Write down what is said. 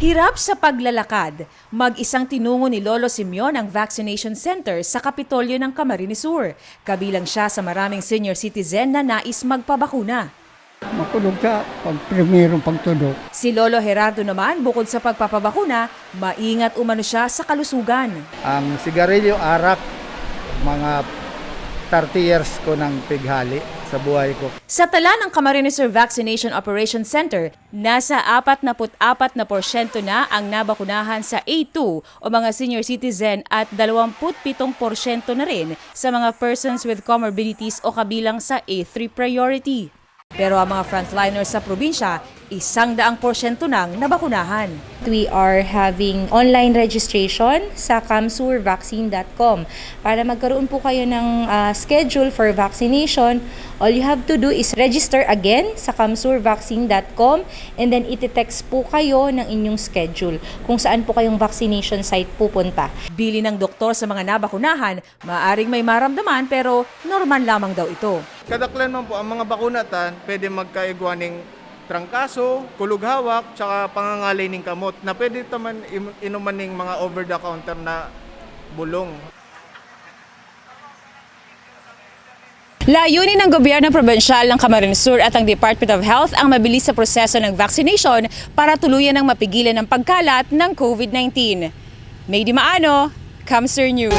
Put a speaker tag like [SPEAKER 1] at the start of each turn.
[SPEAKER 1] Hirap sa paglalakad, mag-isang tinungo ni Lolo Simeon ang vaccination center sa Kapitolyo ng Camarines Sur. Kabilang siya sa maraming senior citizen na nais magpabakuna.
[SPEAKER 2] Makulog ka pag primerong pagtudok.
[SPEAKER 1] Si Lolo Gerardo naman, bukod sa pagpapabakuna, maingat umano siya sa kalusugan.
[SPEAKER 3] Ang sigarilyo, arak, mga 30 years ko ng pighali sa buhay ko.
[SPEAKER 1] Sa tala ng Camarines Sur Vaccination Operation Center, nasa 44% na ang nabakunahan sa A2 o mga senior citizen at 27% na rin sa mga persons with comorbidities o kabilang sa A3 priority. Pero ang mga frontliners sa probinsya, 100% nang nabakunahan.
[SPEAKER 4] We are having online registration sa camsurvaccine.com. Para magkaroon po kayo ng schedule for vaccination, all you have to do is register again sa camsurvaccine.com and then iti-text po kayo ng inyong schedule kung saan po kayong vaccination site pupunta.
[SPEAKER 1] Bili ng doktor sa mga nabakunahan, maaaring may maramdaman pero normal lamang daw ito.
[SPEAKER 3] Kadaklan man po, ang mga bakunatan, pwede magkaigwaning trangkaso, kulughawak, tsaka pangangalay ng kamot na pwede taman inuman ng mga over-the-counter na bulong.
[SPEAKER 1] Layunin ng gobyerno probensyal ng Camarines Sur at ang Department of Health ang mabilis sa proseso ng vaccination para tuluyan ng mapigilan ang pagkalat ng COVID-19. May Di Maano, Camsur News.